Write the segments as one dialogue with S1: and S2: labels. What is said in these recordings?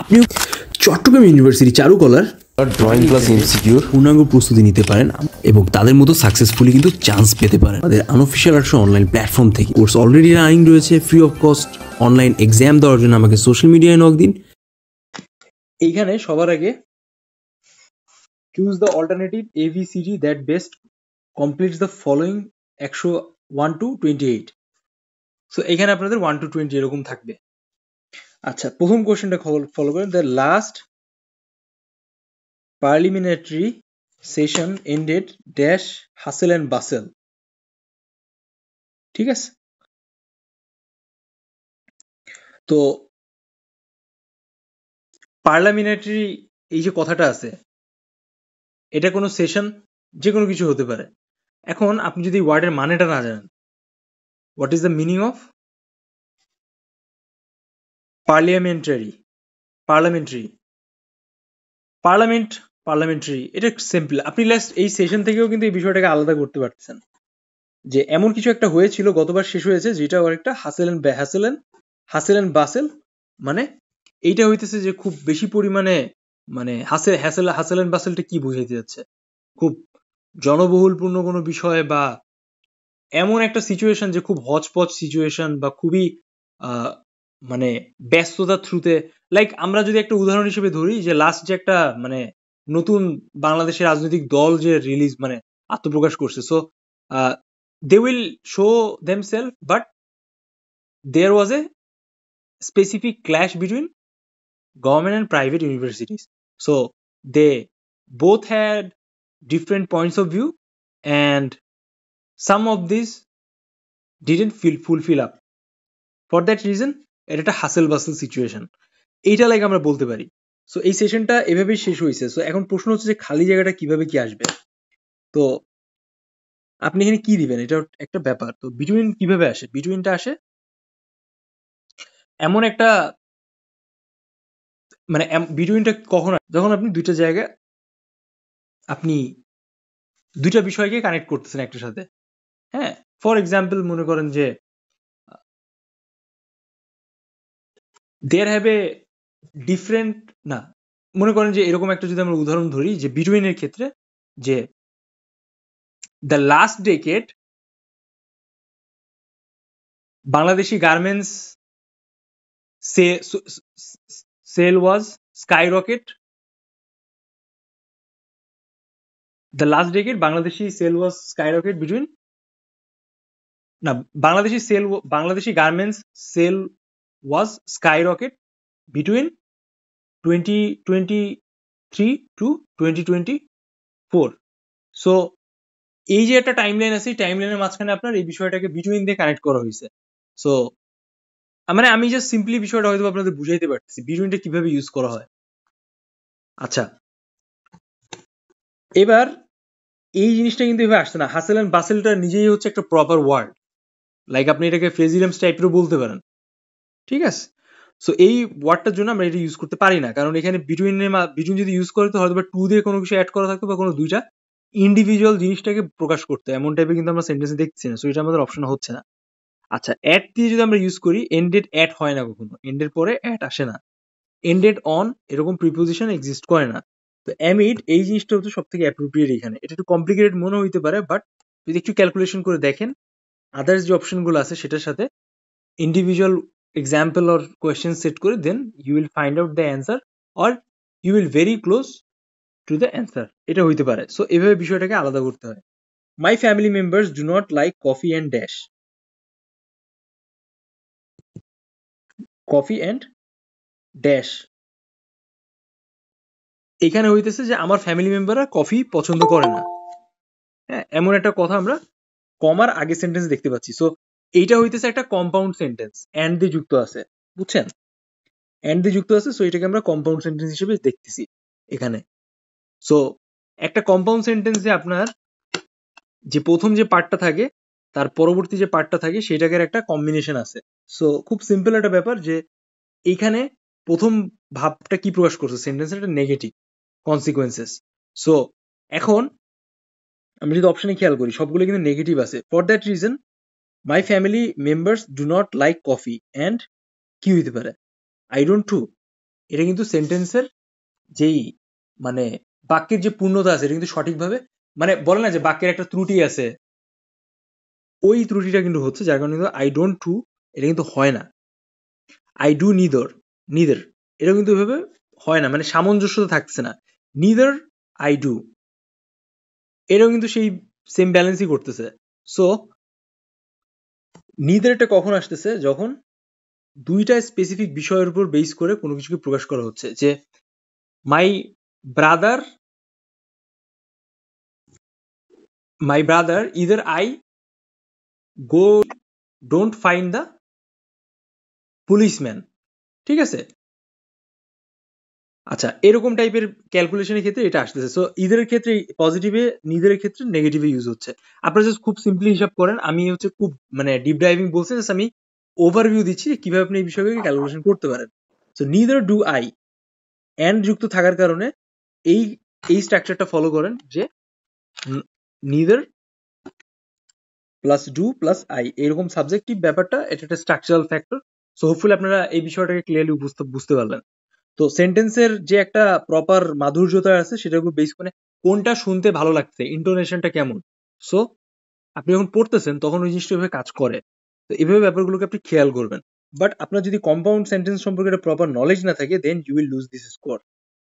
S1: আপনিও Chittagong university চারুকলার
S2: drawing class এমসিকিউর
S1: পূর্ণাঙ্গ প্রস্তুতি নিতে পারেন এবং তাদের মতো সাকসেসফুলি কিন্তু চান্স পেতে পারেন আমাদের আনঅফিশিয়াল আর্টস অনলাইন প্ল্যাটফর্ম থেকে। কোর্স অলরেডি রানিং রয়েছে, free of cost. Online exam দেওয়ার জন্য আমাকে সোশ্যাল মিডিয়ায় নক দিন।
S3: এইখানে সবার আগে choose the alternative ABCD that best completes the following 101 to 28। So এখানে আপনাদের 1 to 20 এরকম থাকবে। আচ্ছা, প্রথম কোশ্চেনটা ফলো করেন। The last parliamentary session ended dash hustle and bustle. ঠিক আছে, তো পার্লামেন্টারি এই যে কথাটা আছে, এটা কোনো সেশন যে কোনো কিছু হতে পারে। এখন আপনি যদি ওয়ার্ডের মানেটা না জানেন, what is the meaning of parliamentary? Parliamentary এটা সিম্পল। আপনি লাস্ট এই সেশন থেকেও কিন্তু এই বিষয়টাকে আলাদা করতে পারতেছেন যে এমন কিছু একটা হয়েছিল, গতবার শেষ হয়েছে, যেটা একটা হাসেল অ্যান্ড বাসেল। মানে এইটা হইতেছে যে খুব বেশি পরিমাণে মানে হাসেল অ্যান্ড বাসেলটা কি বুঝাইতে যাচ্ছে, খুব জনবহুলপূর্ণ কোনো বিষয় বা এমন একটা সিচুয়েশন যে খুব হচপচ সিচুয়েশন বা খুবই মানে ব্যস্ততার থ্রুতে। লাইক আমরা যদি একটা উদাহরণ হিসেবে ধরি যে লাস্ট যে একটা মানে নতুন বাংলাদেশের রাজনৈতিক দল যে রিলিজ মানে আত্মপ্রকাশ করছে, so they will show themselves, but there was a specific clash between government and private universities, so they both had different points of view and some of these didn't fulfill up. For that reason এটা একটা hassle basil situation, এইটা like আমরা বলতে পারি। So এই সেশনটা এভাবেই শেষ হয়েছে। সো এখন প্রশ্ন হচ্ছে যে খালি জায়গাটা কিভাবে কি আসবে। তো আপনি এখানে কি দিবেন, এটা একটা ব্যাপার। তো বিটুইন কিভাবে আসে? বিটুইনটা আসে এমন একটা মানে বিটুইনটা কখন যখন আপনি দুইটা জায়গায় আপনি দুইটা বিষয়কে কানেক্ট করতেছেন একটার সাথে। হ্যাঁ, ফর এক্সাম্পল মনে করেন যে দেয়ার হ্যাভ এ ডিফারেন্ট না, মনে করেন যে এরকম একটা যদি আমরা উদাহরণ ধরি যে বিটুইনের ক্ষেত্রে যে the last decade Bangladeshi garments sale was skyrocket. The last decade Bangladeshi sale was skyrocket between na Bangladeshi garments sale was skyrocket between 2023 to 2024. So এই যে একটা টাইমলাইন আছে, টাইমলাইনের মাঝখানে আপনার এই বিষয়টাকে বিটুইন দিয়ে কানেক্ট করা হয়েছে। সো মানে আমি জাস্ট সিম্পলি বিষয়টা হয়তো আপনাদের বুঝাইতে পারতেছি বিটুইনটা কিভাবে ইউজ করা হয়। আচ্ছা, এবার এই জিনিসটা কিন্তু এভাবে আসছে না। হাসেল অ্যান্ড বাসেলটা নিজেই হচ্ছে একটা প্রপার ওয়ার্ড, লাইক আপনি এটাকে ফ্রেজিলামস টাইপেরও বলতে পারেন। ঠিক আছে, সো এই ওয়ার্ডটার জন্য আমরা এটা ইউজ করতে পারি না, কারণ এখানে বিটুইন যদি ইউজ করে তো হয়তো বা টু দিয়ে কোনো কিছু অ্যাড করা থাকতো বা কোনো দুইটা ইন্ডিভিজুয়াল জিনিসটাকে প্রকাশ করতে, এমন টাইপের কিন্তু আমরা সেন্টেন্সে দেখছি না। সো এটা আমাদের অপশন হচ্ছে না। আচ্ছা, অ্যাড দিয়ে যদি আমরা ইউজ করি, এন্ডেড অ্যাড হয় না কখনো, এন্ডের পরে অ্যাড আসে না। এন্ডেড অন এরকম প্রিপোজিশন এক্সিস্ট করে না। তো অ্যামিড এই জিনিসটা হচ্ছে সব থেকে অ্যাপ্রোপ্রিয়েট এখানে। এটা একটু কমপ্লিকেটেড মনে হইতে পারে, বাট যদি একটু ক্যালকুলেশন করে দেখেন আদার্স যে অপশনগুলো আছে সেটার সাথে individual example or question set করে দেন you will find out the answer or you will very close to the answer, এটা হইতে পারে। সো এভাবে বিষয়টাকে আলাদা করতে হয়। My family members do not like coffee and dash. Coffee and dash এখানে হইতেছে যে আমার ফ্যামিলি মেম্বাররা কফি পছন্দ করে না। হ্যাঁ, এমন একটা কথা আমরা কমার আগে সেন্টেন্স দেখতে পাচ্ছি। সো এইটা হইতেছে একটা কম্পাউন্ড সেন্টেন্স, অ্যান্ড দিয়ে যুক্ত আছে, বুঝছেন? অ্যান্ড দিয়ে যুক্ত আছে, সো এটাকে আমরা কম্পাউন্ড সেন্টেন্স হিসেবে দেখতেছি এখানে। সো একটা কম্পাউন্ড সেন্টেন্সে আপনার যে প্রথম যে পার্টটা থাকে তার পরবর্তী যে পার্টটা থাকে সেটাকে একটা কম্বিনেশন আছে। সো খুব সিম্পল একটা ব্যাপার যে এইখানে প্রথম ভাবটা কি প্রকাশ করছে, সেন্টেন্সের একটা নেগেটিভ কনসিকুয়েন্সেস। সো এখন আমরা যদি অপশনে খেয়াল করি সবগুলো কিন্তু নেগেটিভ আছে। For that reason my family members do not like coffee and কি হইতে পারে, আই ডোন্ট টু এটা কিন্তু সেন্টেন্সের যেই মানে বাক্যের যে পূর্ণতা আছে এটা কিন্তু সঠিকভাবে মানে বলে না যে বাক্যের একটা ত্রুটি আছে, ওই ত্রুটিটা কিন্তু হচ্ছে, যার কারণে কিন্তু আই ডোন্ট ডু এটা কিন্তু হয় না। আই ডু নিদর, নিদার এটা কিন্তু এভাবে হয় না, মানে সামঞ্জস্যতা থাকছে না। নিদার আই ডু, এটাও কিন্তু সেই সেম ব্যালেন্সই করতেছে। সো নিদারটা কখন আসতেছে, যখন দুইটা স্পেসিফিক বিষয়ের উপর বেস করে কোনো কিছুকে প্রকাশ করা হচ্ছে, যে my brother either I go don't find the policeman, ঠিক আছে? আচ্ছা, এরকম টাইপের ক্যালকুলেশনের ক্ষেত্রে এটা আসতেছে। সো ইদের ক্ষেত্রে পজিটিভে, নিদের ক্ষেত্রে নেগেটিভে ইউজ হচ্ছে। আপনারা জাস্ট খুব সিম্পলি হিসাব করেন, আমি হচ্ছে খুব মানে ডিপ ডাইভিং বলছি, জাস্ট আমি ওভারভিউ দিচ্ছি কিভাবে আপনি এই বিষয়গুলোকে ক্যালকুলেশন করতে পারেন। So neither do I, and যুক্ত থাকার কারণে এই এই স্ট্রাকচারটা ফলো করেন, যে neither plus do plus I, এরকম সাবজেক্টিভ ব্যাপারটা, এটা একটা স্ট্রাকচারাল ফ্যাক্টর। সো হোপফুলি আপনারা এই বিষয়টাকে ক্লিয়ারলি বুঝতে পারলেন। তো সেন্টেন্সের যে একটা প্রপার মাধুর্যতা আছে সেটার উপর বেস করে কোনটা শুনতে ভালো লাগছে, ইন্টোনেশনটা কেমন। সো আপনি যখন পড়তেছেন তখন ওই জিনিসটা এভাবে কাজ করে। তো এইভাবে ব্যাপারগুলোকে আপনি খেয়াল করবেন। বাট আপনার যদি কম্পাউন্ড সেন্টেন্স সম্পর্কে একটা প্রপার নলেজ না থাকে, then you will lose this score.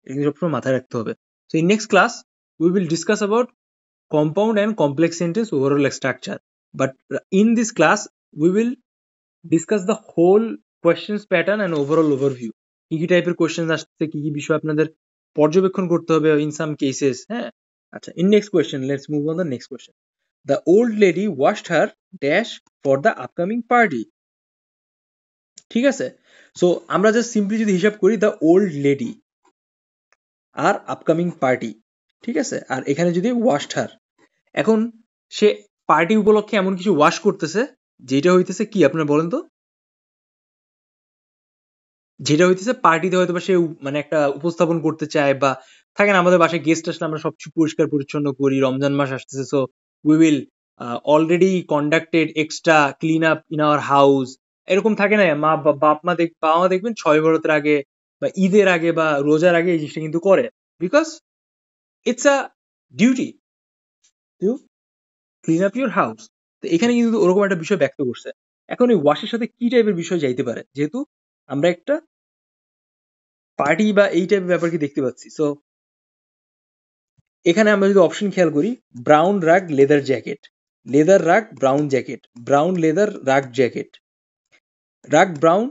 S3: এটা কিন্তু সবসময় মাথায় রাখতে হবে। So in next class we will discuss about compound and complex sentence overall structure. But in this class, we will discuss the whole questions pattern and overall overview. কি কি টাইপের question আসছে, কি কি বিষয় আপনাদের পর্যবেক্ষণ করতে হবে ইন সাম কেসেস। হ্যাঁ, আচ্ছা, in next question let's move on the next question. The old lady washed her dash for the upcoming party. ঠিক আছে, সো আমরা জাস্ট সিম্পলি যদি হিসাব করি, দ্য ওল্ড লেডি আর আপকামিং পার্টি, ঠিক আছে, আর এখানে যদি ওয়াশড হার, এখন সে পার্টি উপলক্ষে এমন কিছু ওয়াশ করতেছে যেটা হইতেছে কি, আপনারা বলেন তো? যেটা হইতেছে পার্টিতে হয়তো বা সে মানে একটা উপস্থাপন করতে চায়, বা থাকে না আমাদের বাসায় গেস্ট আসলে আমরা সবকিছু পরিষ্কার পরিচ্ছন্ন করি, রমজান মাস আসতেছে, so we will already conducted extra clean up in our house. এরকম থাকে না, বাবা মা দেখবেন 6 বরতের আগে বা ঈদের আগে বা রোজার আগে এই জিনিসটা কিন্তু করে, because it's a duty to clean up your house. তো এখানে কিন্তু ওরকম একটা বিষয় ব্যক্ত করছে। এখন এই ওয়াশের সাথে কি টাইপের বিষয় যাইতে পারে, যেহেতু আমরা একটা পার্টি বা এই টাইপের ব্যাপার কি দেখতে পাচ্ছি। সো এখানে আমরা যদি অপশন খেয়াল করি, ব্রাউন রাগ লেদার জ্যাকেট, লেদার রাগ ব্রাউন জ্যাকেট, ব্রাউন লেদার রাগ জ্যাকেট, রাগ ব্রাউন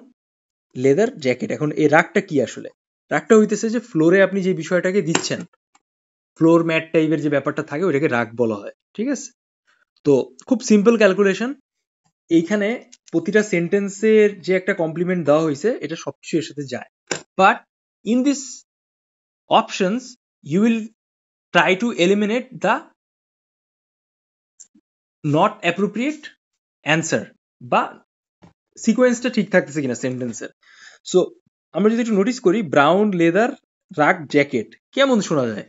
S3: লেদার জ্যাকেট। এখন এই রাগটা কি আসলে? রাগটা হইতেছে যে ফ্লোরে আপনি যে বিষয়টাকে দিচ্ছেন, ফ্লোর ম্যাট টাইপের যে ব্যাপারটা থাকে ওইটাকে রাগ বলা হয়, ঠিক আছে? তো খুব সিম্পল ক্যালকুলেশন, এইখানে প্রতিটা সেন্টেন্সের যে একটা কমপ্লিমেন্ট দেওয়া হয়েছে এটা সবকিছু এর সাথে যায়। But in this options you will try to eliminate the not appropriate answer, বা সিকোয়েন্সটা ঠিক থাকতেছে কিনা সেন্টেন্সের। সো আমরা যদি একটু নোটিস করি, ব্রাউন লেদার রাগ জ্যাকেট কেমন শোনা যায়?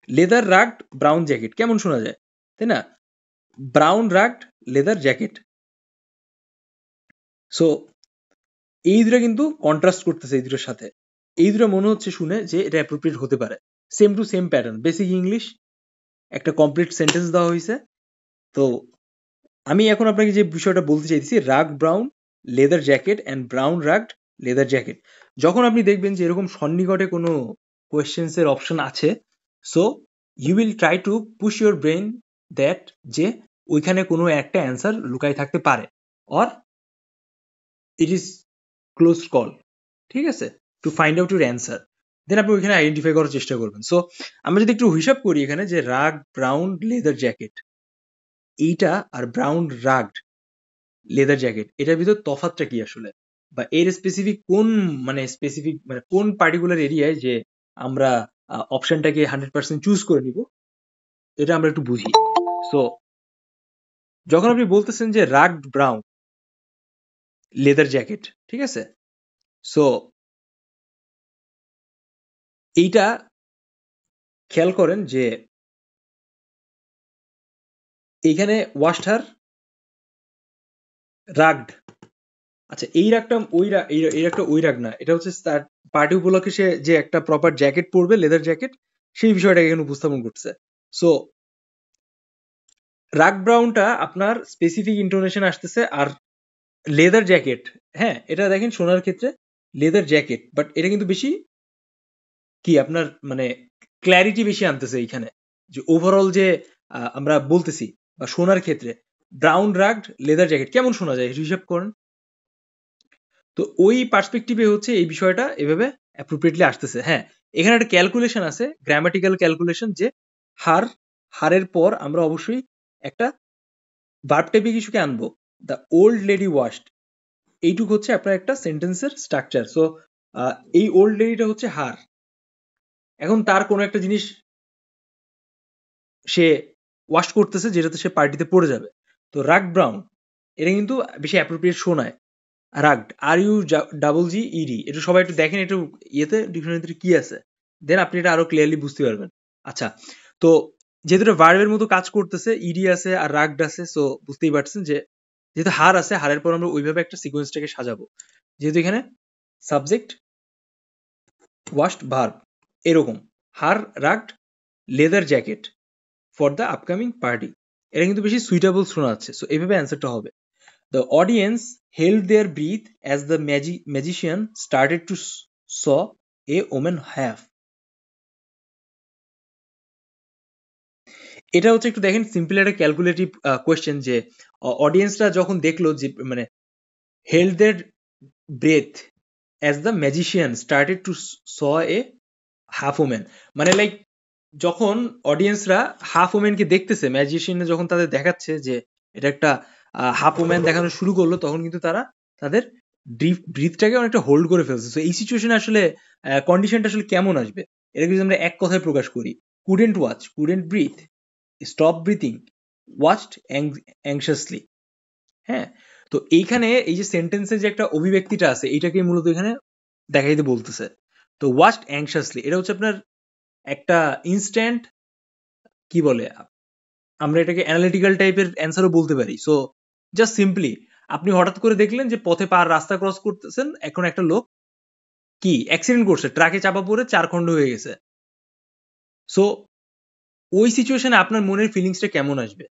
S3: লেদার রাগড ব্রাউন জ্যাকেট কেমন শোনা যায়, তাই না? Brown rugged leather jacket. So এই দুটো কিন্তু কন্ট্রাস্ট করতেছে এই দুটোর সাথে। এই দুটো মনে হচ্ছে শুনে যে এটা অ্যাপ্রোপ্রিয়েট হতে পারে। Same to same pattern, basic English, একটা কমপ্লিট সেন্টেন্স দেওয়া হয়েছে। তো আমি এখন আপনাকে যে বিষয়টা বলতে চাইছি, রাগ brown leather jacket and brown rugged leather jacket, যখন আপনি দেখবেন যে এরকম সন্নিকটে কোনো কোয়েশ্চেন্স এর অপশন আছে, so you will try to push your brain that যে ওইখানে কোনো একটা অ্যান্সার লুকাই থাকতে পারে, or it is close call, ঠিক আছে, to find out your answer. Then আপনি ওইখানে আইডেন্টিফাই করার চেষ্টা করবেন। সো আমরা যদি একটু হিসাব করি এখানে, যে রাগ ব্রাউন লেদার জ্যাকেট এইটা আর ব্রাউন রাগড লেদার জ্যাকেট, এটার ভিতর তফাৎটা কি আসলে, বা এর স্পেসিফিক মানে কোন পার্টিকুলার এরিয়ায় যে আমরা অপশনটাকে 100% চুজ করে নিব, এটা আমরা একটু বুঝি। সো যখন আপনি বলতেছেন যে রাগড ব্রাউন লেদার জ্যাকেট, ঠিক আছে, সো এইটা খেয়াল করেন যে এইখানে ওয়াশড হার রাগড, আচ্ছা, এই রাগটা ওই রাগ, এই রাগটা ওই রাগ না, এটা হচ্ছে তার পার্টি উপলক্ষে সে যে একটা প্রপার জ্যাকেট পরবে, লেদার জ্যাকেট, সেই বিষয়টাকে এখানে উপস্থাপন করছে। সো রাগ ব্রাউনটা আপনার স্পেসিফিক ইন্টোনেশন আসতেছে, আর লেদার জ্যাকেট, হ্যাঁ এটা দেখেন শোনার ক্ষেত্রে লেদার জ্যাকেট, বাট এটা কিন্তু বেশি কি আপনার মানে ক্ল্যারিটি বেশি আনতেছে এইখানে, যে ওভারঅল যে আমরা বলতেছি বা শোনার ক্ষেত্রে ব্রাউন রাগড লেদার জ্যাকেট কেমন শোনা যায় হিসাব করেন। তো ওই পার্সপেক্টিভে হচ্ছে এই বিষয়টা এভাবে অ্যাপ্রোপ্রিয়েটলি আসতেছে। হ্যাঁ, এখানে একটা ক্যালকুলেশন আছে, গ্রামাটিক্যাল ক্যালকুলেশন, যে হারের পর আমরা অবশ্যই একটা ভার্ব টাইপে কিছুকে আনবো। দ্য ওল্ড লেডি ওয়াশড, এইটুক হচ্ছে আপনার একটা সেন্টেন্সের স্ট্রাকচার। সো এই ওল্ড লেডিটা হচ্ছে হার, এখন তার কোনো একটা জিনিস সে ওয়াশ করতেছে যেটাতে সে পার্টিতে পড়ে যাবে। তো রাগ ব্রাউন এটা কিন্তু বেশি অ্যাপ্রোপ্রিয়েট শোনায়। Rugged, R U double G E, D সবাই একটু দেখেন একটু ইয়েতে ডিকশনারিতে কি আছে, দেন আপনি এটা আরো ক্লিয়ারলি বুঝতে পারবেন। আচ্ছা, তো যেহেতু এটা ভার্বের মতো কাজ করতেছে, ইডি আছে আর রাগড আছে, সো বুঝতেই পারছেন যে যেহেতু হার আছে, হারের পর আমরা ওইভাবে একটা সিকোয়েন্সটাকে সাজাবো। যেহেতু এখানে সাবজেক্ট ওয়াশড ভার্ব এরকম, her ragged leather jacket for the upcoming party, এটা কিন্তু বেশি সুইটেবল শোনা যাচ্ছে। সো এইভাবে অ্যান্সারটা হবে। The audience held their breath as the magician started to saw a woman have. এটা হচ্ছে একটু দেখেন সিম্পল একটা ক্যালকুলেটিভ কোয়েশ্চেন, যে অডিয়েন্সরা যখন দেখলো যে মানে held their breath as the magician started to saw a half woman, মানে লাইক যখন অডিয়েন্সরা হাফ ওমেনকে দেখতেছে, ম্যাজিশিয়ানে যখন তাদের দেখাচ্ছে যে এটা একটা হাফ ওমেন দেখানো শুরু করলো, তখন কিন্তু তারা তাদের ব্রিথটাকে অনেকটা হোল্ড করে ফেলছে। তো এই সিচুয়েশনে আসলে কন্ডিশনটা আসলে কেমন আসবে, এটা যদি আমরা এক কথায় প্রকাশ করি, couldn't watch, couldn't breathe, stop breathing, watched anxiously. হ্যাঁ, তো এইখানে এই যে সেন্টেন্সের যে একটা অভিব্যক্তিটা আছে, এইটাকে মূলত এখানে দেখাইতে বলতেছে। তো ওয়াচড অ্যাংশাসলি এটা হচ্ছে আপনার একটা ইনস্ট্যান্ট, কি বলে, আমরা এটাকে অ্যানালিটিক্যাল টাইপের অ্যান্সারও বলতে পারি। সো জাস্ট সিম্পলি আপনি হঠাৎ করে দেখলেন যে পথে রাস্তা ক্রস করতেছেন, এখন একটা লোক কি অ্যাক্সিডেন্ট করছে, ট্রাকে চাপা পড়ে 4 খণ্ড হয়ে গেছে। সো ওই সিচুয়েশনে আপনার মনের ফিলিংসটা কেমন আসবে?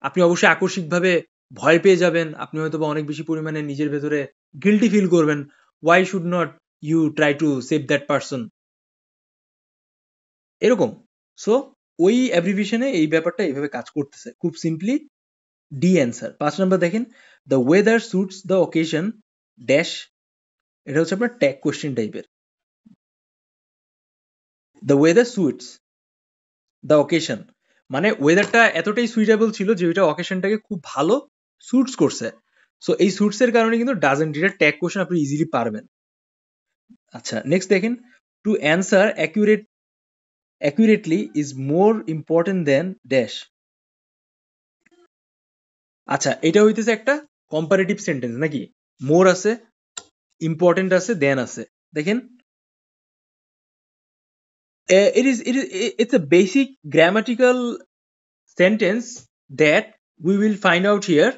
S3: আপনি অবশ্যই আকস্মিকভাবে ভয় পেয়ে যাবেন, আপনি হয়তো বা অনেক বেশি পরিমাণে নিজের ভেতরে গিল্টি ফিল করবেন, why should not you try to save that person, এরকম। সো ওই অ্যাব্রিভিশনে এই ব্যাপারটা এইভাবে কাজ করতেছে, খুব সিম্পলি ডি অ্যান্সার। 5 নাম্বার দেখেন, the weather suits the occasion dash, এটা হচ্ছে আপনার ট্যাগ কোয়েশ্চেন টাইপের। The weather suits the occasion, মানে ওয়েদারটা এতটাই সুইটেবল ছিল যে ওইটা অকেশনটাকে খুব ভালো সুটস করছে। সো এই সুটস এর কারণে কিন্তু ডাজেন্ট, এটা ট্যাগ কোয়েশ্চেন, আপনি ইজিলি পারবেন। আচ্ছা, নেক্সট দেখেন, to answer accurately is more important than dash. আচ্ছা, এটা হইতেছে একটা কম্পারেটিভ সেন্টেন্স নাকি, মোর আছে, ইম্পর্টেন্ট আছে, দেন আছে। দেখেন, it's a basic grammatical sentence that we will find out here,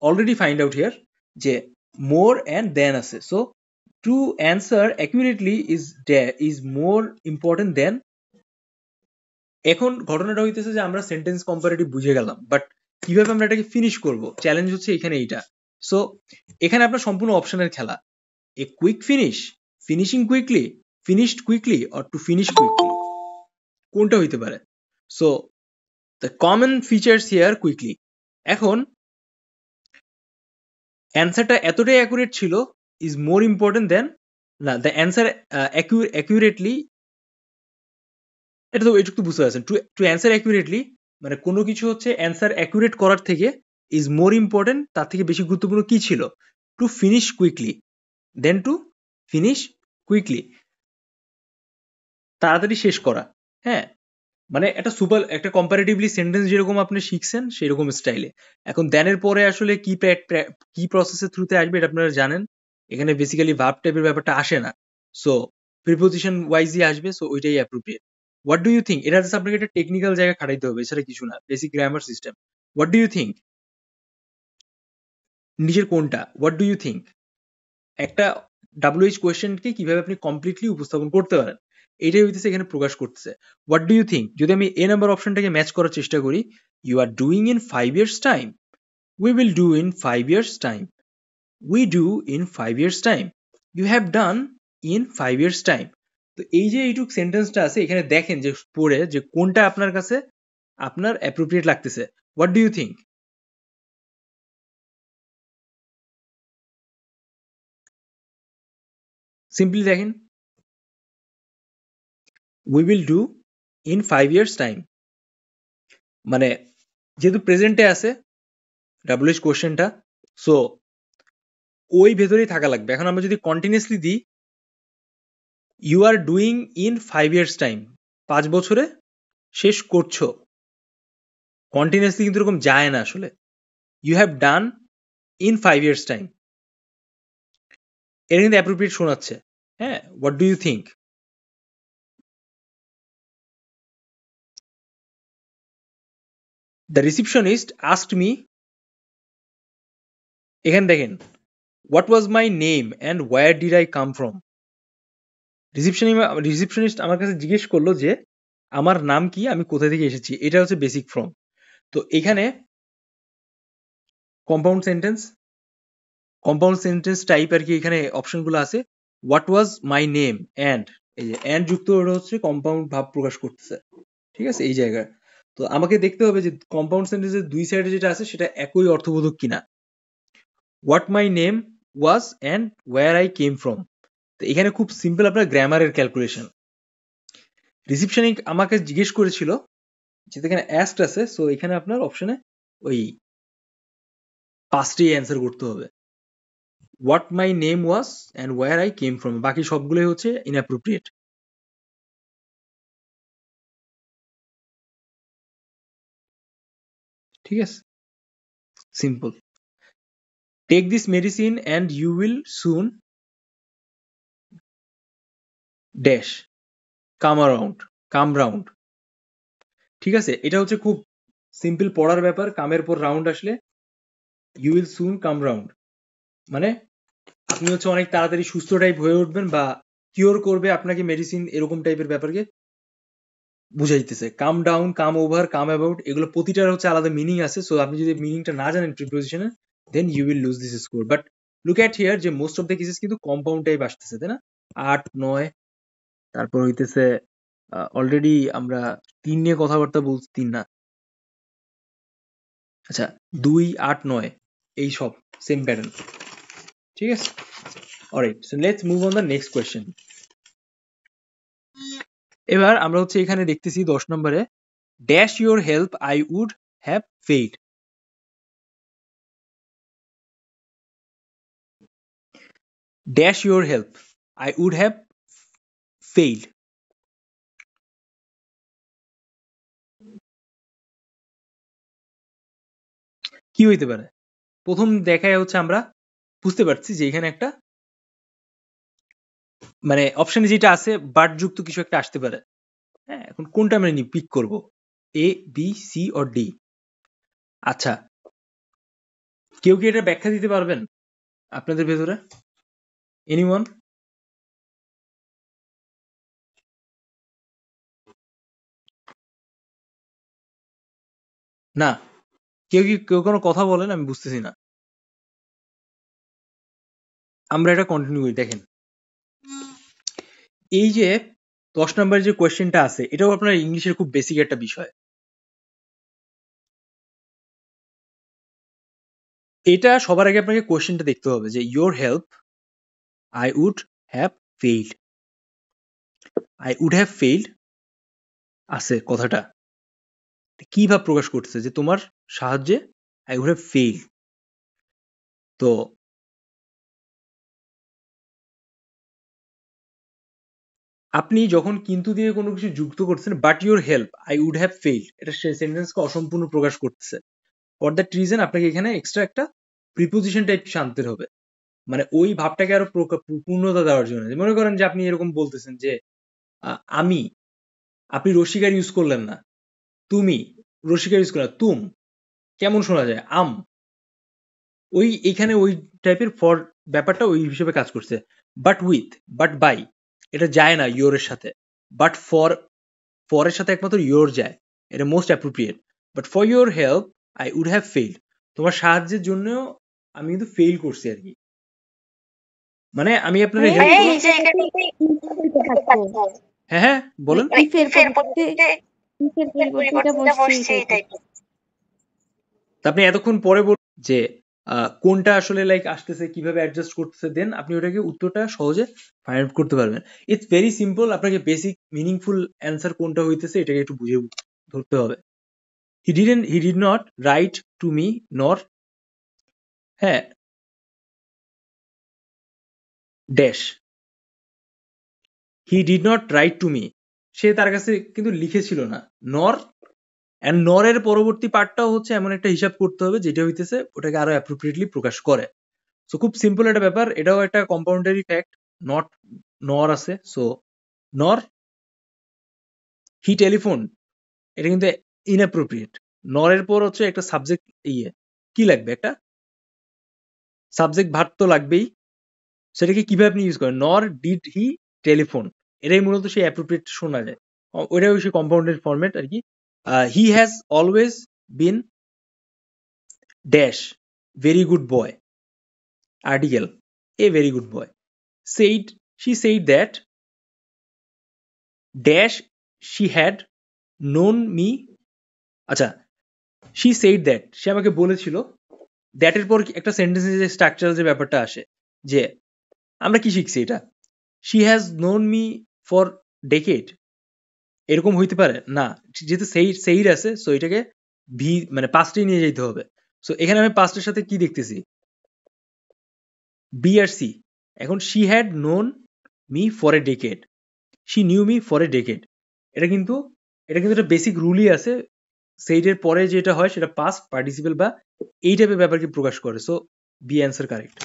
S3: already find out here, যে more and than আছে। So to answer accurately is more important than। এখন ঘটনাটা হইতেছে যে আমরা সেন্টেন্স কম্পারেটিভ বুঝে গেলাম, বাট কিভাবে আমরা এটাকে ফিনিশ করব, চ্যালেঞ্জ হচ্ছে এখানে এইটা। সো এখানে আপনার সম্পূর্ণ অপশনের খেলা, a quick finish, finishing quickly, finished quickly, or two finish quickly, কোনটা হইতে পারে? So the common features here quickly. এখন অ্যান্সারটা এতটাই অ্যাকুরেট ছিল, ইজ মোর ইম্পর্টেন্ট দেন, না দ্য অ্যান্সার অ্যাকুরেটলি, এটা তো এটুকু বুঝতে পারছেন। টু অ্যান্সার অ্যাকুরেটলি মানে কোনো কিছু হচ্ছে অ্যান্সার অ্যাকুরেট করার থেকে ইজ মোর ইম্পর্টেন্ট, তার থেকে বেশি গুরুত্বপূর্ণ কি ছিল? To finish quickly, than to finish quickly, তাড়াতাড়ি শেষ করা। হ্যাঁ, মানে একটা কম্পারেটিভলি সেন্টেন্স যেরকম আপনি শিখছেন সেরকম স্টাইলে। এখন দেনের পরে আসলে কি প্রসেসের থ্রুতে আসবে এটা আপনারা জানেন, এখানে বেসিক্যালি ভার্ব টাইপের ব্যাপারটা আসে না, সো প্রিপোজিশন ওয়াইজই আসবে, সো ওইটাই appropriate. What do you think? এটা জাস্ট আপনাকে একটা টেকনিক্যাল জায়গায় খাটাইতে হবে, এছাড়া কিছু না, basic grammar system. What do you think? নিচের কোনটা? What do you think? একটা WH কোয়েশ্চেনকে কিভাবে আপনি কমপ্লিটলি উপস্থাপন করতে পারেন, এটাই হইতেছে এখানে প্রকাশ করতেছে। হোয়াট ডু ইউ থিঙ্ক, যদি আমি এ নাম্বার অপশনটাকে ম্যাচ করার চেষ্টা করি, you are doing in 5 years time, we will do in 5 years time, we do in 5 years time, you have done in 5 years time. তো এই যে এইটুক সেন্টেন্সটা আছে এখানে দেখেন যে পড়ে যে কোনটা আপনার কাছে আপনার অ্যাপ্রোপ্রিয়েট লাগতেছে। What do you think? Simply দেখেন, we will do in 5 years time, মানে যেহেতু প্রেজেন্টে আছে WH কোশ্চেনটা, সো ওই ভেতরেই থাকা লাগবে। এখন আমরা যদি কন্টিনিউসলি দিই, you are doing in 5 years time, 5 বছরে শেষ করছো, কন্টিনিউসলি কিন্তু এরকম যায় না আসলে। You have done in 5 years time, এটা কিন্তু অ্যাপ্রোপ্রিয়েট শোনাচ্ছে। হ্যাঁ, what do you think? The receptionist asked me, এখানে দেখেন, what was my name and where did I come from. Receptionist আমার কাছে জিজ্ঞেস করলো যে আমার নাম কি, আমি কোথা থেকে এসেছি। এটা হচ্ছে বেসিক ফর্ম। তো এখানে কম্পাউন্ড সেন্টেন্স টাইপ আর কি, এখানে অপশনগুলো আছে। What was my name and, এই যে অ্যান্ড যুক্ত ওটা হচ্ছে কম্পাউন্ড ভাব প্রকাশ করতেছে, ঠিক আছে এই জায়গায়। তো আমাকে দেখতে হবে যে কম্পাউন্ড সেন্টেন্সের দুই সাইডে যেটা আছে সেটা একই অর্থবোধক কিনা। What my name was and where I came from, তো এখানে খুব সিম্পল আপনার গ্রামারের ক্যালকুলেশন। রিসিপশনিক আমাকে জিজ্ঞেস করেছিল, যেটা এখানে অ্যাস্ট আছে, সো এখানে আপনার অপশনে ওই পাঁচটি অ্যান্সার করতে হবে। What my name was and where I came from, বাকি সবগুলোই হচ্ছে ইনঅ্যাপ্রোপ্রিয়েট। ঠিক আছে, simple. Take this medicine and you will soon dash come round. ঠিক আছে, এটা হচ্ছে খুব সিম্পল পড়ার ব্যাপার। কামের পর রাউন্ড আসলে you will soon come round, মানে আপনি হচ্ছে অনেক তাড়াতাড়ি সুস্থ টাইপ হয়ে উঠবেন বা কিওর করবে আপনাকে মেডিসিন, এরকম টাইপের ব্যাপারকে বুঝাইতেছে। Come down, come over, come about, এগুলো প্রতিটার হচ্ছে আলাদা মিনিং আছে। সো আপনি যদি মিনিংটা না জানেন প্রিপোজিশনে, then you will lose this score. But look at here যে মোস্ট অফ দ্য কেসেস কিন্তু কম্পাউন্ড টাইপ আসতেছে, তাই না? 8, 9, তারপর হইতেছে অলরেডি আমরা 3 নিয়ে কথাবার্তা বলছি, 3 না, আচ্ছা 2, 8, 9, এই সব সেম প্যাটার্ন। ঠিক আছে, alright, so let's move on the next question. এবার আমরা হচ্ছে এখানে দেখতেছি 10 নম্বরে, dash your help I would have failed. Dash your help I would have failed, কি হইতে পারে? প্রথম দেখায় হচ্ছে আমরা বুঝতে পারছি যে এখানে একটা, মানে অপশনে যেটা আছে বাট যুক্ত কিছু একটা আসতে পারে। হ্যাঁ, এখন কোনটা আমরা পিক করব, এ, বি, সি অর ডি? আচ্ছা, কেউ কি এটা ব্যাখ্যা দিতে পারবেন আপনাদের ভেতরে? এনিওয়ান? না, কেউ কোনো কথা বলেন, আমি বুঝতেছি না। আমরা এটা কন্টিনিউ করি। দেখেন, এই যে 10 নম্বরের যে কোয়েশ্চেনটা আছে, এটাও আপনার ইংলিশের খুব বেসিক একটা বিষয়। এটা সবার আগে আপনাকে কোয়েশ্চেনটা দেখতে হবে যে your help I would have failed, I would have failed আছে কথাটা কি ভাব প্রকাশ করতেছে, যে তোমার সাহায্যে আই উড হ্যাভ ফেইল্ড। তো আপনি যখন কিন্তু দিয়ে কোনো কিছু যুক্ত করছেন, but your help I would have failed, এটা সেন্টেন্সকে অসম্পূর্ণ প্রকাশ করতেছে। ফর দ্যাট রিজন আপনাকে এখানে এক্সট্রা একটা প্রিপোজিশন টাইপ আনতে হবে, মানে ওই ভাবটাকে আরো পূর্ণতা দেওয়ার জন্য। মনে করেন যে আপনি এরকম বলতেছেন যে আমি, আপনি রসিকার ইউজ করলেন না, তুমি রসিকার ইউজ করলেন, তুম কেমন শোনা যায়, আম, এখানে ওই টাইপের ফর ব্যাপারটা ওই হিসেবে কাজ করছে। বাট উইথ, বাট বাই, এটা যায় না ইয়োরের সাথে। বাট ফরের সাথে একমাত্র ইয়োর যায়, এটা most appropriate. But for your help I would have failed, তোমার সাহায্যের জন্য আমি কিন্তু ফেইল করছি আর কি। মানে আমি আপনার হেল্প হ্যাঁ হ্যাঁ বলেন। আপনি এতক্ষণ পরে বলুন যে কোনটা আসলে লাইক আসতেছে, কিভাবে অ্যাডজাস্ট করতেছে, দেন আপনি ওটাকে উত্তরটা সহজে ফাইন্ড আউট করতে পারবেন। ইটস ভেরি সিম্পল, আপনাকে বেসিক মিনিংফুল অ্যান্সার কোনটা হইতেছে এটাকে একটু বুঝে ধরতে হবে। He did not write to me nor, হ্যাঁ, dash, he did not write to me, সে তার কাছে কিন্তু লিখেছিল না। নর অ্যান্ড নরের পরবর্তী পার্টটাও হচ্ছে এমন একটা হিসাব করতে হবে যেটা হইতেছে ওটাকে আরো অ্যাপ্রোপ্রিয়েটলি প্রকাশ করে। সো খুব সিম্পল একটা ব্যাপার, এটাও একটা কম্পাউন্ডারি ফ্যাক্ট। নট, নর আছে, সো নর হি টেলিফোন, এটা কিন্তু ইনঅ্যাপ্রোপ্রিয়েট। নরের পর হচ্ছে একটা সাবজেক্ট, কি লাগবে, একটা সাবজেক্ট ভার্ব তো লাগবেই। সেটাকে কিভাবে আপনি ইউজ করেন, নর ডিড হি টেলিফোন, এটাই মূলত সেই অ্যাপ্রোপ্রিয়েট শোনা যায়। ওইটা হচ্ছে কম্পাউন্ডেড ফরম্যাট আর কি। He has always been dash very good boy, article a very good boy. Said, she said that dash she had known me, আচ্ছা, she said that, সে আমাকে বলেছিল। দ্যাট এর পর একটা সেন্টেন্সের যে স্ট্রাকচারাল যে ব্যাপারটা আসে, যে আমরা কি শিখছি এটা, she has known me for decade, এরকম হইতে পারে না, যেহেতু সেইড আছে সো এটাকে ভি মানে পাস্টে নিয়ে যেতে হবে। সো এখানে আমি পাস্টের সাথে কি দেখতেছি, বি আর সি। এখন she had known me for a decade, she knew me for a decade, এটা কিন্তু একটা বেসিক রুলই আছে, সেইডের পরে যেটা হয় সেটা পাস্ট পার্টিসিপেল বা এই টাইপের ব্যাপারকে প্রকাশ করে। So B answer correct.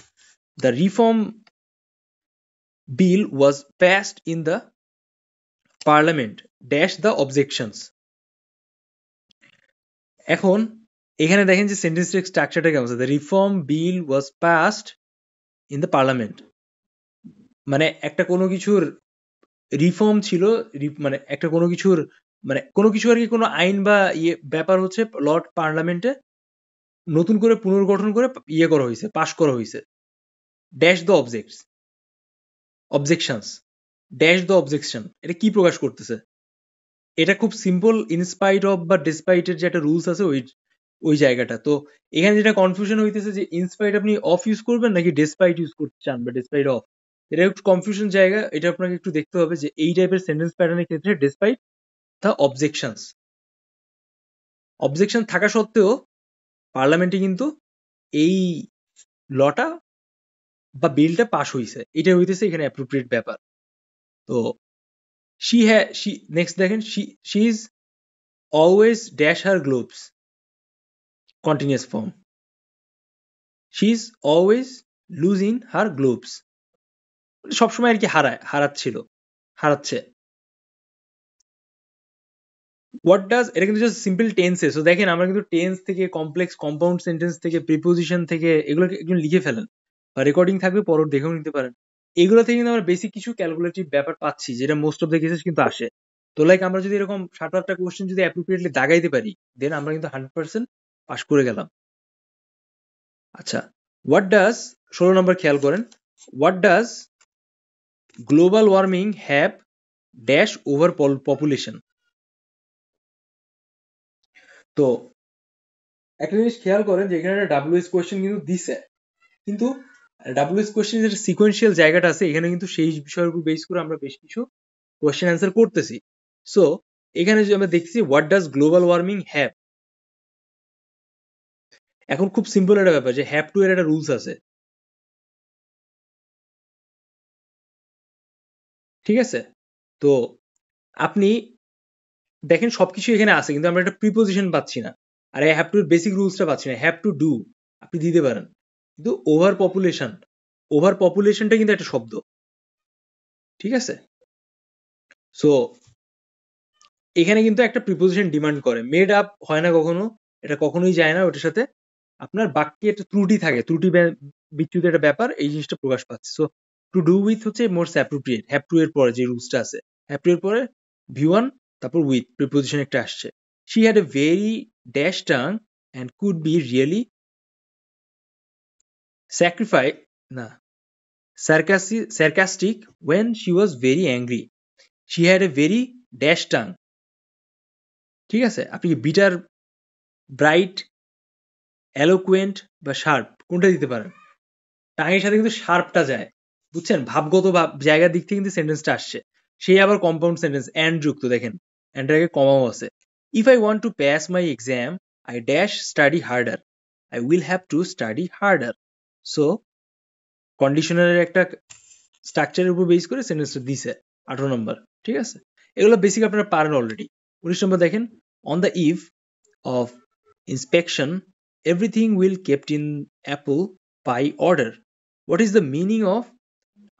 S3: The reform bill was passed in the parliament dash the objections. এখন এখানে দেখেন যে সেন্টেন্সের স্ট্রাকচারটা কেমন আছে, the reform bill was passed in the parliament, মানে একটা কোনো কিছুর রিফর্ম ছিল, মানে একটা কোনো কিছুর মানে কোনো কিছু আর কি, কোনো আইন বা ব্যাপার হচ্ছে লর্ড পার্লামেন্টে নতুন করে পুনর্গঠন করে করা হয়েছে, পাশ করা হয়েছে। Dash the objections, dash the objection, এটা কি প্রকাশ করতেছে? এটা খুব সিম্পল, ইনস্পাইট অফ বা ডিসপাইটের যে একটা রুলস আছে ওই জায়গাটা। তো এখানে যেটা কনফিউশন হইতেছে যে ইনস্পাইট আপনি অফ ইউজ করবেন নাকি ডেসপাইট ইউজ করতে চান বা ডেসপাইট অফ, এটা একটু কনফিউশন জায়গা। এটা আপনাকে একটু দেখতে হবে যে এই টাইপের সেন্টেন্স প্যাটার্নের ক্ষেত্রে ডেসপাইট দ্য অবজেকশনস, অবজেকশন থাকা সত্ত্বেও পার্লামেন্টে কিন্তু এই লটা বা বিলটা পাস হইছে, এটা হইতেছে এখানে অ্যাপ্রোপ্রিয়েট ব্যাপার। তো নেক্সট দেখেন, she is always dash her gloves, continuous form, she is always losing her gloves, সবসময় আর কি হারাচ্ছে। হোয়াট ডাজ, এটা কিন্তু জাস্ট সিম্পল টেন্সে। সো দেখেন আমরা কিন্তু টেন্স থেকে, কমপ্লেক্স কম্পাউন্ড সেন্টেন্স থেকে, প্রিপোজিশন থেকে, এগুলো একজন লিখে ফেলেন বা রেকর্ডিং থাকবে পর দেখেও নিতে পারেন। এগুলো থেকে কিন্তু আমরা বেসিক কিছু ক্যালকুলেটিভ ব্যাপার পাচ্ছি যেটা মোস্ট অফ দ্য কেসেস কিন্তু আসে। তো লাইক আমরা যদি এরকম 7-8টা কোশ্চেন যদি অ্যাপ্রোপ্রিয়েটলি দাগাইতে পারি দেন আমরা কিন্তু 100% পাস করে গেলাম। আচ্ছা, হোয়াট ডাজ, 16 নম্বর খেয়াল করেন, what does global warming have dash over population. তো একটা জিনিস খেয়াল করেন যে এখানে একটা ডাব্লিউএস কোয়েশ্চেন কিন্তু দিছে, কিন্তু ডাব্লিউএস কোয়েশ্চেন যেটা সিকোয়েন্সিয়াল জায়গাটা আছে এখানে কিন্তু সেই বিষয়ের উপর বেস করে আমরা বেশ কিছু কোয়েশ্চেন অ্যান্সার করতেছি। সো এখানে যে আমরা দেখছি what does global warming have, এখন খুব সিম্পল একটা ব্যাপার যে হ্যাভ টু এর একটা রুলস আছে, ঠিক আছে? তো আপনি দেখেন সবকিছু এখানে আছে কিন্তু আমরা একটা প্রিপোজিশন পাচ্ছি না, আর হ্যাভ টু এর বেসিক রুলসটা পাচ্ছি না। হ্যাভ টু ডু আপনি দিতে পারেন, কিন্তু ওভার পপুলেশনটা কিন্তু একটা শব্দ, ঠিক আছে? সো এখানে কিন্তু একটা প্রিপোজিশন ডিমান্ড করে, মেড আপ হয় না কখনো, এটা কখনোই যায় না ওটার সাথে। আপনার বাক্যে একটা ত্রুটি থাকে, বিচ্যুত একটা ব্যাপার, এই জিনিসটা প্রকাশ পাচ্ছে। সো টু ডু উইথ হচ্ছে মোস্ট অ্যাপ্রোপ্রিয়েট, হ্যাভ টু এর পরে যে রুলসটা আছে, হ্যাভ টু এর পরে V1 তারপর উইথ প্রিপোজিশন একটা আসছে। She had a very dash tongue and could be really sacrifice না sarcastic when she was very angry. She had a very dash tongue. ঠিক আছে, আপনি কি বিটার, ব্রাইট, এলোকুয়েন্ট বা শার্প কোনটা দিতে পারেন? টাঙের সাথে কিন্তু শার্পটা যায়, বুঝছেন? ভাবগত জায়গার দিক থেকে কিন্তু সেন্টেন্সটা আসছে। সেই আবার কম্পাউন্ড সেন্টেন্স অ্যান্ড যুক্ত, দেখেন অ্যান্ডের আগে কমাও আছে। If I want to pass my exam I dash study harder, I will have to study harder. So কন্ডিশনারের একটা স্ট্রাকচারের উপর বেস করে সেন্টেন্সটা দিছে 18 নম্বর। ঠিক আছে, এগুলো বেসিক আপনারা পারেন অলরেডি। 19 নম্বর দেখেন, on the eve of inspection everything will kept in apple pie order. What is the meaning of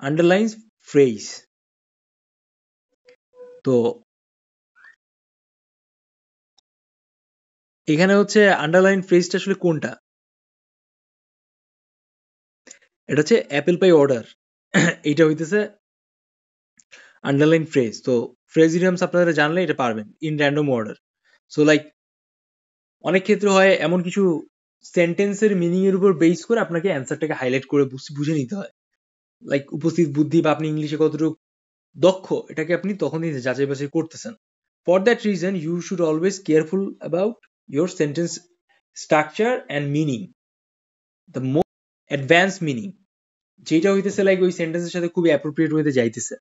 S3: underline phrase? তো এখানে হচ্ছে আন্ডারলাইন ফ্রেজটা আসলে কোনটা? এটা হচ্ছে অ্যাপেল পাই অর্ডার, এইটা হইতেছে আন্ডারলাইন ফ্রেজ। তো ফ্রেজ ইডিয়মস আপনারা জানলে এটা পারবেন in random order. So like অনেক ক্ষেত্রে হয় এমন কিছু সেন্টেন্সের মিনিং এর উপর বেস করে আপনাকে অ্যান্সারটাকে হাইলাইট করে বুঝে নিতে হয়। লাইক উপস্থিত বুদ্ধি বা আপনি ইংলিশে কতটুকু দক্ষ, এটাকে আপনি তখনই যাচাই বাছাই করতেছেন। For that reason you should always careful about your sentence structure and meaning, the most advance meaning, যেটা হইতেছে লাইক ওই সেন্টেন্সের সাথে খুবই অ্যাপ্রোপ্রিয়েট হইতে যাইতেছে,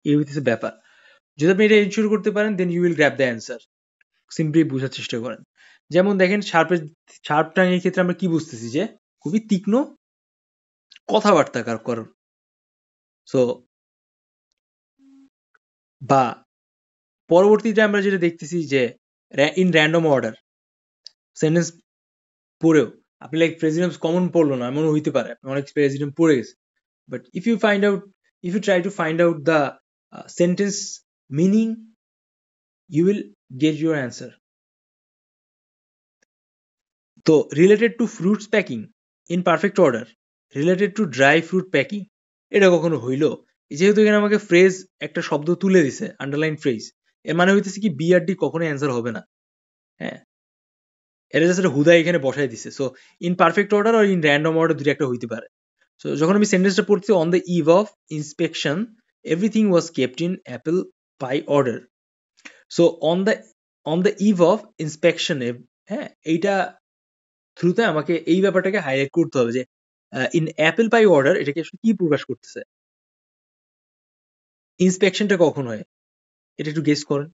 S3: এই হইতেছে ব্যাপার। যদি আপনি এটা এনশিওর করতে পারেন then you will grab the answer. Simply বোঝার চেষ্টা করেন। যেমন দেখেন শার্প টাঙের ক্ষেত্রে আমরা কি বুঝতেছি, যে খুবই তীক্ষ্ণ কথাবার্তা করার। সো বা পরবর্তীতে আমরা যেটা দেখতেছি যে ইন র্যান্ডম অর্ডার সেন্টেন্স পড়েও আপনি লাইক প্রেসিডেন্ট কমন পড়লো না, এমন হইতে পারে আপনি অনেক প্রেসিডেন্ট পড়ে গেছে, but if you try to find out the sentence meaning you will get your answer. তো related to fruits packing in perfect order, related to dry fruit packing, এটা কখনো হইল? যেহেতু এখানে আমাকে ফ্রেজ একটা শব্দ তুলে দিছে আন্ডারলাইন ফ্রেজ, এর মানে হইতেছে কি বিআরডি কখনোই অ্যান্সার হবে না। হ্যাঁ, এটা জাস্ট হুদাই এখানে বসাই দিছে। সো ইন পারফেক্ট অর্ডার আর ইন র্যান্ডম অর্ডার দুটো একটা হইতে পারে। সো যখন আমি সেন্টেন্সটা পড়ছি, on the eve of inspection everything was kept in apple pie order. So on the eve of inspection, হ্যাঁ, এইটা থ্রুতে আমাকে এই ব্যাপারটাকে হাইলাইট করতে হবে যে ইন অ্যাপল পাই অর্ডার এটাকে আসলে কি প্রকাশ করতেছে, ইন্সপেকশনটা কখন হয় এটা একটু গেস করেন।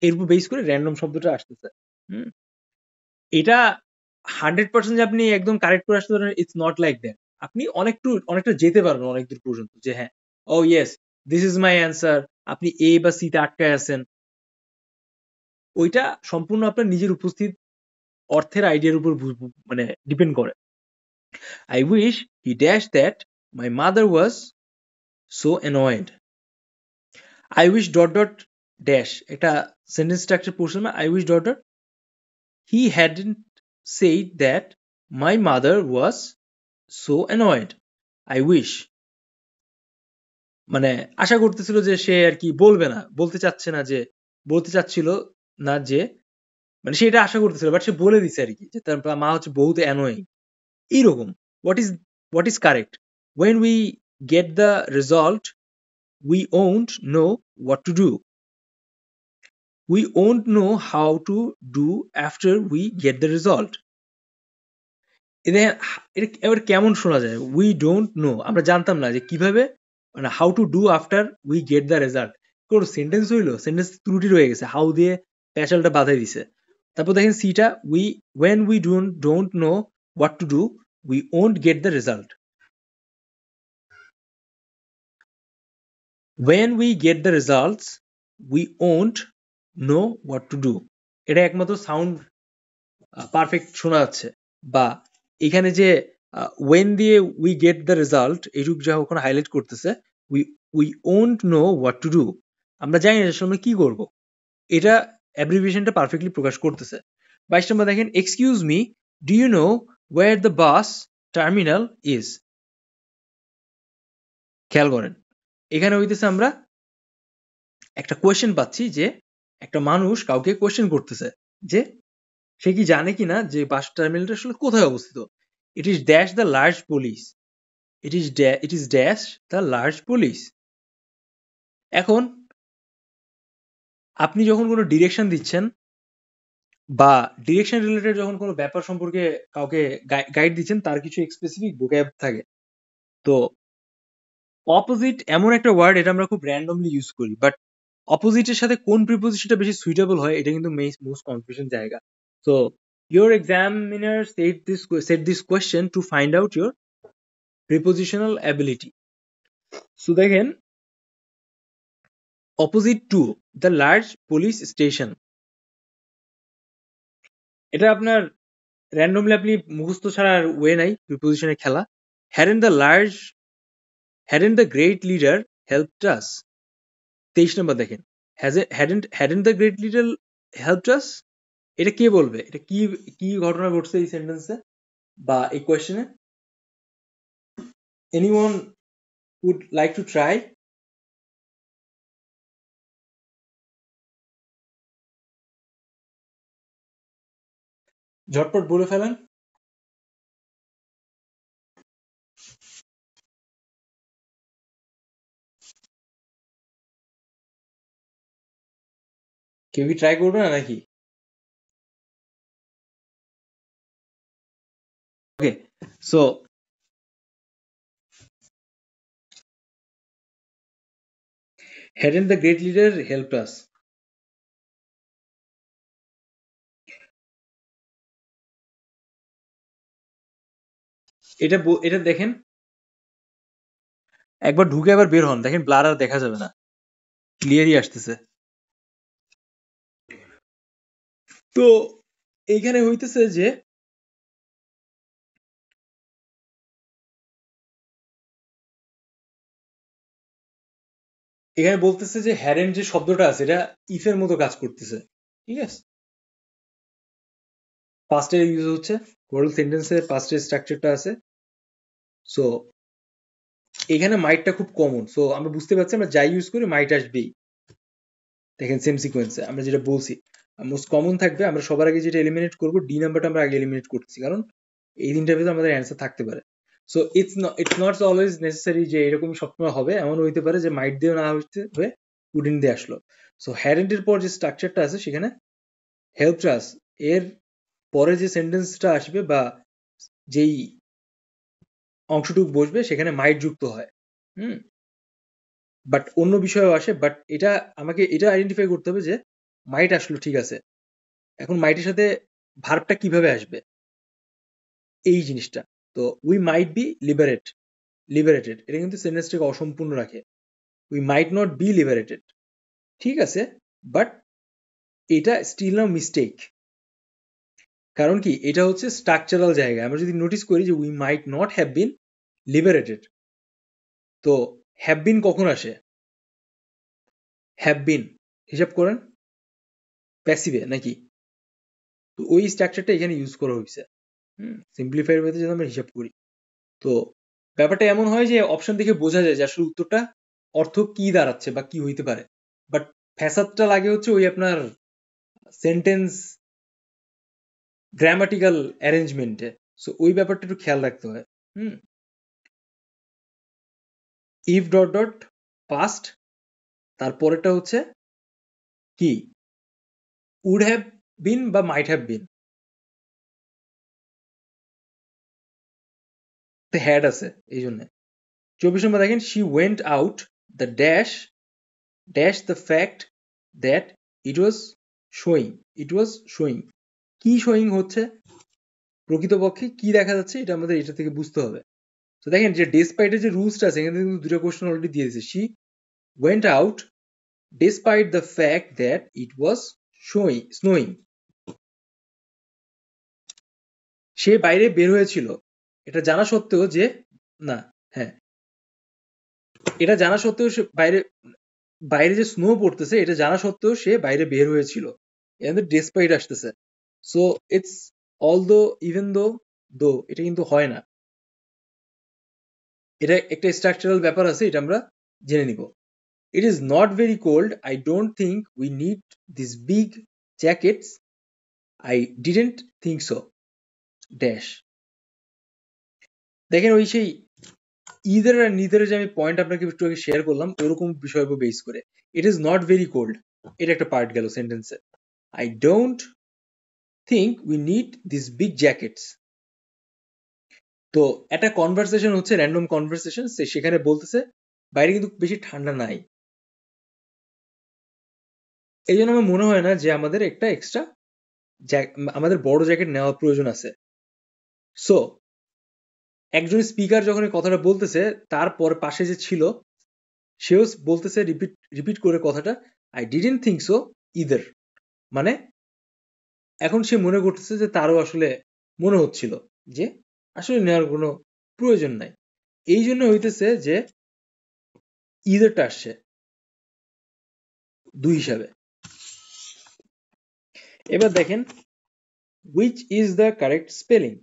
S3: এর উপর বেস করে র্যান্ডম শব্দটা আসতেছে। এটা 100% যে আপনি একদম কারেক্ট করে আসতে পারেন, ইটস নট লাইক দ্যাট। আপনি অনেকটা যেতে পারবেন অনেক দূর পর্যন্ত, যে হ্যাঁ ও yes this is my answer, আপনি এ বা সি তে আটকায় আছেন। ওইটা সম্পূর্ণ আপনার নিজের উপস্থিত অর্থের আইডিয়ার উপর মানে ডিপেন্ড করে। I wish he dashed that my mother was so annoyed. I wish dot dot dash একটা sentence structure পড়ছিলাম না, I wish dot dot he hadn't said that my mother was so annoyed. I wish মানে আশা করতেছিল যে সে আর কি বলবে না, বলতে চাচ্ছিল না যে মানে সে এটা আশা করতেছিল, বাট সে বলে দিছে আর কি যে তার মা হচ্ছে বহুত অ্যানোয়িং। এইরকম what is correct when we get the result we won't know what to do, we won't know how to do after we get the result. এটা এবার কেমন শোনা যায়, we don't know, আমরা জানতাম না যে কিভাবে, মানে how to do after we get the result। কোন সেন্টেন্স হইলো, সেন্টেন্স ত্রুটি রয়ে গেছে, হাউ দিয়ে প্যাচালটা বাধাই দিছে। তারপর দেখেন সিটা, when we don't know what to do we won't get the result, when we get the results we won't know what to do। এটা একমাত্র সাউন্ড পারফেক্ট শোনা যাচ্ছে। বা এখানে যে when দিয়ে we get the result এইটুক যা ওখানে হাইলাইট করতেছে, we won't know what to do, আমরা জানি না আসলে আমরা কি করব, এটা অ্যাব্রিভিয়েশনটা পারফেক্টলি প্রকাশ করতেছে। 22 নম্বর দেখেন, excuse me do you know where the bus terminal is? খেয়াল করেন, এখানে হইতেছে আমরা একটা কোয়েশ্চেন পাচ্ছি যে একটা মানুষ কাউকে কোয়েশ্চেন করতেছে যে সে কি জানে কিনা যে বাস টার্মিনালটা আসলে কোথায় অবস্থিত। It is dash the large police, it is dash the large police. এখন আপনি যখন কোনো ডিরেকশন দিচ্ছেন বা ডিরেকশন রিলেটেড যখন কোনো ব্যাপার সম্পর্কে কাউকে গাইড দিচ্ছেন, তার কিছু স্পেসিফিক ভোক্যাব থাকে। তো অপোজিট এমন একটা ওয়ার্ড, এটা আমরা খুব র্যান্ডমলি ইউজ করি, বাট অপোজিটের সাথে কোন প্রিপোজিশনটা বেশি সুইটেবল হয় এটা কিন্তু মোস্ট কনফিউশন জায়গা। So your examiner said this question to find out your prepositional ability. So দেখেন, opposite to the large police station, এটা আপনার র্যান্ডমলি আপনি মুখস্থ ছাড়ার ওয়ে নাই প্রিপোজিশনের খেলা। hadn't the great leader helped us? 23 নম্বর দেখেন, hadn't the great leader helped us, এটা কে বলবে? এটা কি কি ঘটনা ঘটছে এই সেন্টেন্সে বা এই কোয়েশ্চেনে? Anyone would like to try? ঝটপট বলে ফেলেন। কেউ কি ট্রাই করবে না নাকি? ওকে, so hadn't the great leader helped us? এটা দেখেন, একবার ঢুকে আবার বের হন, দেখেন ব্লার আর দেখা যাবে না, ক্লিয়ারই আসতেছে। তো এইখানে হইতেছে যে এখানে বলতেছে যে হ্যারেন যে শব্দটা আছে এটা ইফের মতো কাজ করতেছে, ঠিক আছে? পাস্টের ইউজ হচ্ছে, টোটাল সেন্টেন্সের পাস্টের স্ট্রাকচারটা আছে। সো এখানে মাইটটা খুব কমন, সো আমরা বুঝতে পারছি আমরা যাই ইউজ করি মাইট আসবেই। দেখেন সেম সিকোয়েন্সে আমরা যেটা বলছি মোস্ট কমন থাকবে। আমরা সবার আগে যেটা এলিমিনেট করবো, ডি নাম্বারটা আমরা আগে এলিমিনেট করতেছি, কারণ এই তিনটার ভিতরে আমাদের অ্যান্সার থাকতে পারে। So it's not always necessary যে এরকম সবসময় হবে, এমন হইতে পারে যে মাইট দিয়ে না হইতে হয়ে উডিন দিয়ে আসলো। সো হ্যারেন্টের পর যে স্ট্রাকচারটা আছে সেখানে হেল্প আস এর পরে যে সেন্টেন্সটা আসবে বা যেই অংশটুকু বসবে সেখানে মাইট যুক্ত হয়। বাট অন্য বিষয়ও আসে, বাট এটা আমাকে এটা আইডেন্টিফাই করতে হবে যে মাইট আসলো, ঠিক আছে, এখন মাইটের সাথে ভার্বটা কিভাবে আসবে এই জিনিসটা। তো উই মাইট বি লিবারেটেড, এটা কিন্তু সেন্টেন্সটাকে অসম্পূর্ণ রাখে। We might not be liberated, ঠিক আছে, বাট এটা স্টিল নাও মিস্টেক। কারণ কি, এটা হচ্ছে স্ট্রাকচারাল জায়গা। আমরা যদি নোটিস করি যে we might not have been liberated, তো হ্যাভ বিন কখন আসে? হ্যাভ বিন হিসাব করেন প্যাসিভে নাকি? তো ওই স্ট্রাকচারটা এখানে ইউজ করা হয়েছে। সিম্পলিফাইড ওয়েতে যদি আমরা হিসাব করি, তো ব্যাপারটা এমন হয় যে অপশন দেখে বোঝা যায় যে আসলে উত্তরটা অর্থ কি দাঁড়াচ্ছে বা কি হইতে পারে, বাট ফ্যাসাদটা লাগে হচ্ছে ওই আপনার সেন্টেন্স গ্রামাটিক্যাল অ্যারেঞ্জমেন্টে। সো ওই ব্যাপারটা একটু খেয়াল রাখতে হয়। ইফ ডট ডট পাস্ট, তারপরেটা হচ্ছে কি, উড হ্যাভ বিন বা মাইট হ্যাভ বিন, হ্যাড আছে এই জন্য। 24 নম্বর দেখেন, she went out the dash dash the fact that it was showing. কি শোয়িং হচ্ছে, প্রকৃতপক্ষে কি দেখা যাচ্ছে, এটা আমাদের এটা থেকে বুঝতে হবে। তো দেখেন যে ডেসপাইটের যে রুলসটা আছে এখানে কিন্তু দুটো কোশ্চেন অলরেডি দিয়ে দিয়েছে। She went out despite the fact that it was snowing, সে বাইরে বের হয়েছিল এটা জানা সত্ত্বেও যে না, হ্যাঁ, এটা জানা সত্ত্বেও সে বাইরে যে স্নো পড়তেছে এটা জানা সত্ত্বেও সে বাইরে বের হয়েছিল, এখানে ডেসপাইট আসতেছে। So it's although, even though এটা কিন্তু হয় না, এটা একটা স্ট্রাকচারাল ব্যাপার আছে, এটা আমরা জেনে নিব। It is not very cold, I don't think we need this big jackets, I didn't think so dash. দেখেন ওই সেই ইদার আর নিদার যে আমি পয়েন্ট আপনাকে একটু আগে শেয়ার করলাম ওরকম বিষয়ের উপর বেস করে it is not very cold, এটা একটা পার্ট গেল সেন্টেন্সে। I don't think we need this big jackets. তো একটা কনভারসেশন হচ্ছে, র্যান্ডম কনভারসেশন, সেখানে বলতেছে বাইরে কিন্তু বেশি ঠান্ডা নাই, এই জন্য আমার মনে হয় না যে আমাদের একটা এক্সট্রা আমাদের বড় জ্যাকেট নেওয়া প্রয়োজন আছে। সো একজন স্পিকার যখন এই কথাটা বলতেছে, তারপর পাশে যে ছিল সেও বলতেছে রিপিট করে কথাটা, I didn't think so either, মানে এখন সে মনে করতেছে যে তারও আসলে মনে হচ্ছিল যে আসলে নেওয়ার কোনো প্রয়োজন নাই, এই জন্য হইতেছে যে ইদারটা আসছে দুই হিসাবে। এবার দেখেন which is the correct spelling,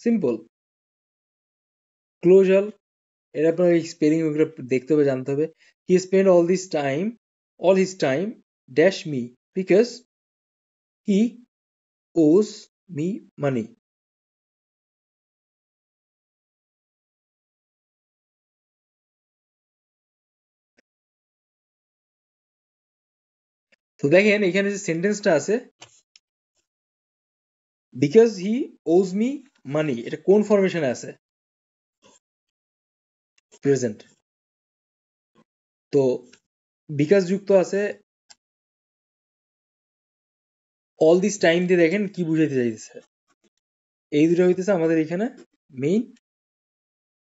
S3: simple ক্লোজাল, এর আপনার এই স্পেলিং ওগুলো দেখতে হবে, জানতে হবে। He spend all his time dash me because he owes me money. তো দেখেন এখানে যে সেন্টেন্সটা আছে because he owes me money, এটা কোন ফরমেশনে আছে? প্রেজেন্ট। তো বিকাশ যুক্ত আছে all this time দিয়ে, দেখেন কি বুঝাইতে চাইতেছে, এই দুটো হইতেছে আমাদের এখানে মেইন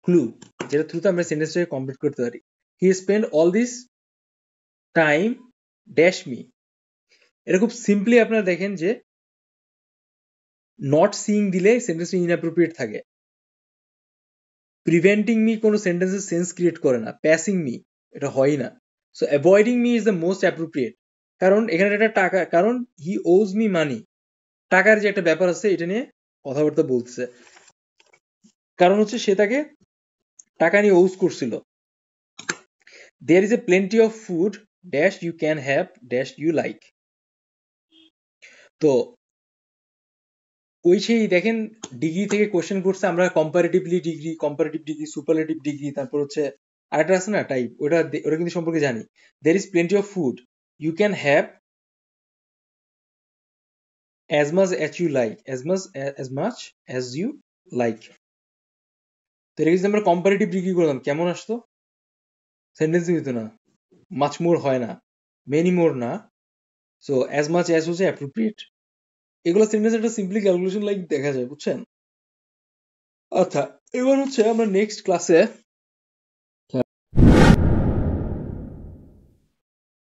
S3: ক্লু, যেটা থ্রুতে আমরা সেন্টেন্সটাকে কমপ্লিট করতে পারি। He spend all this time dash me, এটা খুব সিম্পলি আপনারা দেখেন যে নট সিইং দিলে সেন্টেন্সটা ইনঅ্যাপ্রোপ্রিয়েট থাকে, প্রিভেন্টিং মি কোনো সেন্টেন্সের সেন্স ক্রিয়েট করে না, প্যাসিং মি এটা হয় না। So avoiding me is the most appropriate, কারণ এখানে একটা টাকা, কারণ হি ওজ মি মানি, টাকার যে একটা ব্যাপার আছে এটা নিয়ে কথাবার্তা বলতেছে, কারণ হচ্ছে সে তাকে টাকা নিয়ে ওজ করছিল। There is a plenty of food dash you can have dash you like. তো ওই সেই দেখেন ডিগ্রি থেকে কোশ্চেন করছে, আমরা কম্পারেটিভ ডিগ্রি, সুপারলেটিভ ডিগ্রি, তারপর হচ্ছে আরেকটা আছে না টাইপ, ওটা কিন্তু সম্পর্কে জানি। There is plenty of food you can have as much as you like, as much as you like। তো এটা যদি আমরা কম্পারেটিভ ডিগ্রি করলাম কেমন আসতো? সেন্টেন্স হইতো না, মাচ মোর হয় না, মেনি মোর না, সো as much as হচ্ছে অ্যাপ্রোপ্রিয়েট। এগুলো সেন্টেন্স একটা সিম্পলি ক্যালকুলেশন লাইক দেখা যায়, বুঝছেন? আচ্ছা, এবার হচ্ছে আমরা নেক্সট ক্লাসে